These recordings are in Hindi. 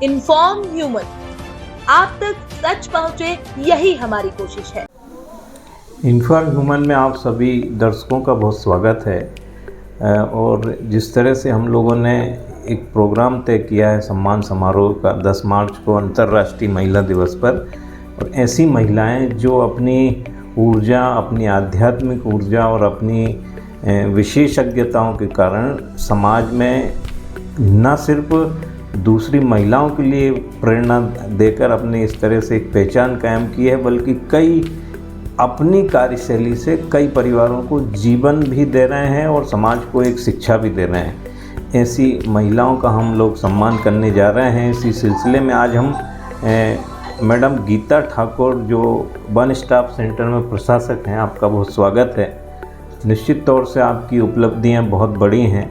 इन्फॉर्म ह्यूमन, आप तक सच पहुंचे, यही हमारी कोशिश है। इन्फॉर्म ह्यूमन में आप सभी दर्शकों का बहुत स्वागत है। और जिस तरह से हम लोगों ने एक प्रोग्राम तय किया है सम्मान समारोह का 10 मार्च को अंतर्राष्ट्रीय महिला दिवस पर, और ऐसी महिलाएं जो अपनी ऊर्जा, अपनी आध्यात्मिक ऊर्जा और अपनी विशेषज्ञताओं के कारण समाज में न सिर्फ दूसरी महिलाओं के लिए प्रेरणा देकर अपने इस तरह से एक पहचान कायम की है, बल्कि कई अपनी कार्यशैली से कई परिवारों को जीवन भी दे रहे हैं और समाज को एक शिक्षा भी दे रहे हैं। ऐसी महिलाओं का हम लोग सम्मान करने जा रहे हैं। इसी सिलसिले में आज हम मैडम गीता ठाकुर, जो वन स्टॉप सेंटर में प्रशासक हैं, आपका बहुत स्वागत है। निश्चित तौर से आपकी उपलब्धियां बहुत बड़ी हैं।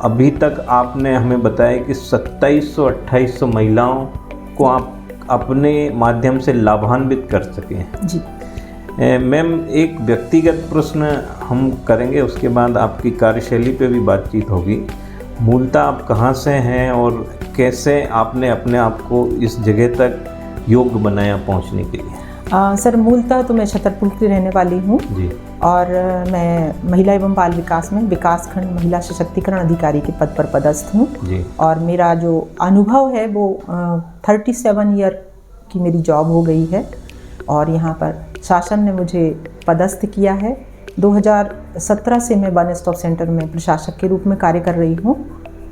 अभी तक आपने हमें बताया कि 2700-2800 महिलाओं को आप अपने माध्यम से लाभान्वित कर सके हैं। जी मैम, एक व्यक्तिगत प्रश्न हम करेंगे, उसके बाद आपकी कार्यशैली पे भी बातचीत होगी। मूलतः आप कहाँ से हैं और कैसे आपने अपने आप को इस जगह तक योग्य बनाया पहुँचने के लिए? सर, मूलतः तो मैं छतरपुर की रहने वाली हूँ जी। और मैं महिला एवं बाल विकास में विकासखंड महिला सशक्तिकरण अधिकारी के पद पर पदस्थ हूँ जी। और मेरा जो अनुभव है वो 37 ईयर की मेरी जॉब हो गई है और यहाँ पर शासन ने मुझे पदस्थ किया है। 2017 से मैं वन स्टॉप सेंटर में प्रशासक के रूप में कार्य कर रही हूँ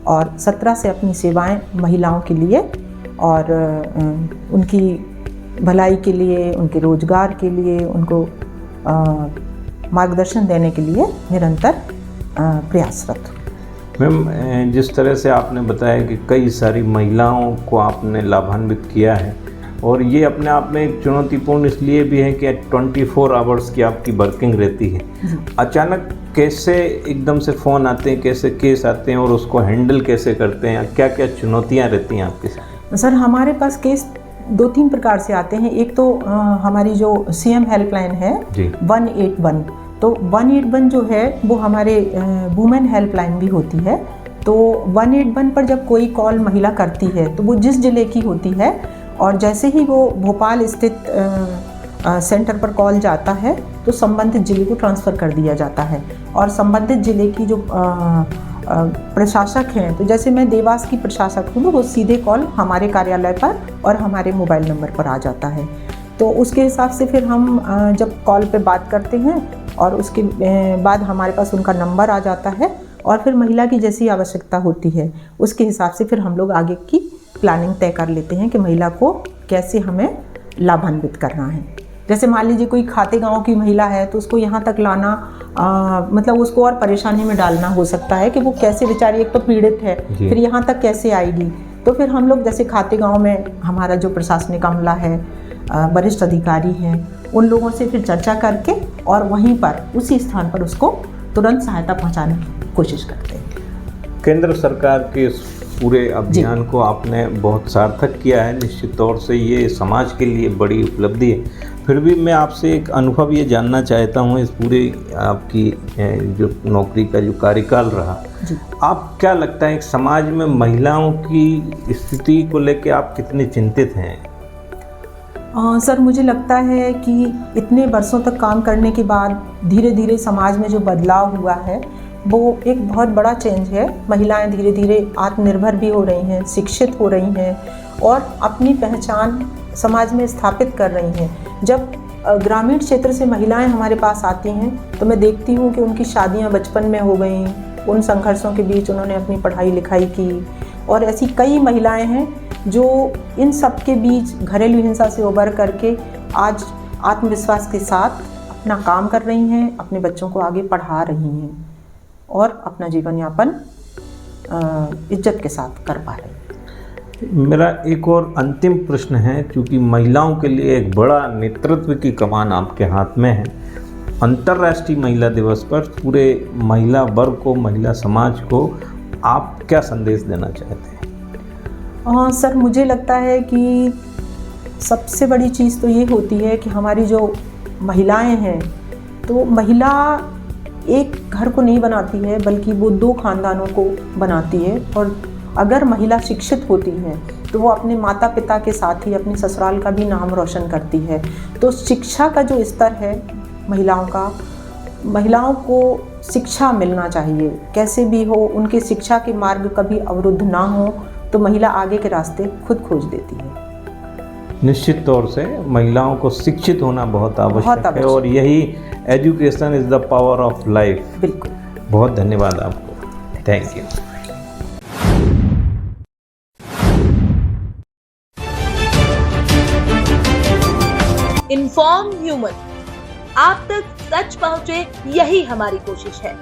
और 17 से अपनी सेवाएं महिलाओं के लिए और उनकी भलाई के लिए, उनके रोजगार के लिए, उनको मार्गदर्शन देने के लिए निरंतर प्रयासरत हूँ। मैम, जिस तरह से आपने बताया कि कई सारी महिलाओं को आपने लाभान्वित किया है, और ये अपने आप में एक चुनौतीपूर्ण इसलिए भी है कि 24 आवर्स की आपकी वर्किंग रहती है। अचानक कैसे एकदम से फ़ोन आते हैं, कैसे केस आते हैं और उसको हैंडल कैसे करते हैं? क्या क्या चुनौतियाँ रहती हैं आपके साथ? सर, हमारे पास केस 2-3 प्रकार से आते हैं। एक तो हमारी जो CM हेल्पलाइन है 181, तो 181 जो है वो हमारे वुमेन हेल्पलाइन भी होती है। तो 181 पर जब कोई कॉल महिला करती है तो वो जिस जिले की होती है, और जैसे ही वो भोपाल स्थित सेंटर पर कॉल जाता है तो संबंधित जिले को ट्रांसफ़र कर दिया जाता है और संबंधित जिले की जो प्रशासक हैं, तो जैसे मैं देवास की प्रशासक हूँ, तो वो सीधे कॉल हमारे कार्यालय पर और हमारे मोबाइल नंबर पर आ जाता है। तो उसके हिसाब से फिर हम जब कॉल पे बात करते हैं और उसके बाद हमारे पास उनका नंबर आ जाता है और फिर महिला की जैसी आवश्यकता होती है उसके हिसाब से फिर हम लोग आगे की प्लानिंग तय कर लेते हैं कि महिला को कैसे हमें लाभान्वित करना है। जैसे मान लीजिए कोई खाते गांव की महिला है तो उसको यहाँ तक लाना मतलब उसको और परेशानी में डालना हो सकता है कि वो कैसे, बेचारी एक तो पीड़ित है, फिर यहाँ तक कैसे आएगी। तो फिर हम लोग जैसे खाते गांव में हमारा जो प्रशासनिक अमला है, वरिष्ठ अधिकारी हैं, उन लोगों से फिर चर्चा करके और वहीं पर उसी स्थान पर उसको तुरंत सहायता पहुँचाने की कोशिश करते हैं। केंद्र सरकार के पूरे अभियान को आपने बहुत सार्थक किया है। निश्चित तौर से ये समाज के लिए बड़ी उपलब्धि है। फिर भी मैं आपसे एक अनुभव ये जानना चाहता हूँ, इस पूरे आपकी जो नौकरी का जो कार्यकाल रहा, आप क्या लगता है समाज में महिलाओं की स्थिति को लेकर आप कितने चिंतित हैं? सर, मुझे लगता है कि इतने वर्षों तक काम करने के बाद धीरे धीरे समाज में जो बदलाव हुआ है वो एक बहुत बड़ा चेंज है। महिलाएं धीरे धीरे आत्मनिर्भर भी हो रही हैं, शिक्षित हो रही हैं और अपनी पहचान समाज में स्थापित कर रही हैं। जब ग्रामीण क्षेत्र से महिलाएं हमारे पास आती हैं तो मैं देखती हूँ कि उनकी शादियाँ बचपन में हो गई, उन संघर्षों के बीच उन्होंने अपनी पढ़ाई लिखाई की, और ऐसी कई महिलाएं हैं जो इन सब के बीच घरेलू हिंसा से उबर करके आज आत्मविश्वास के साथ अपना काम कर रही हैं, अपने बच्चों को आगे पढ़ा रही हैं और अपना जीवन यापन इज्जत के साथ कर पा रहे हैं। मेरा एक और अंतिम प्रश्न है, क्योंकि महिलाओं के लिए एक बड़ा नेतृत्व की कमान आपके हाथ में है। अंतर्राष्ट्रीय महिला दिवस पर पूरे महिला वर्ग को, महिला समाज को आप क्या संदेश देना चाहते हैं? सर, मुझे लगता है कि सबसे बड़ी चीज़ तो ये होती है कि हमारी जो महिलाएं हैं, तो महिला एक घर को नहीं बनाती है बल्कि वो 2 खानदानों को बनाती है। और अगर महिला शिक्षित होती है तो वो अपने माता पिता के साथ ही अपने ससुराल का भी नाम रोशन करती है। तो शिक्षा का जो स्तर है महिलाओं को शिक्षा मिलना चाहिए, कैसे भी हो उनके शिक्षा के मार्ग कभी अवरुद्ध ना हो, तो महिला आगे के रास्ते खुद खोज देती है। निश्चित तौर से महिलाओं को शिक्षित होना बहुत आवश्यक है और यही education is the power of life. बिल्कुल। बहुत धन्यवाद आपको, थैंक यू। इन्फॉर्म ह्यूमन, आप तक सच पहुंचे, यही हमारी कोशिश है।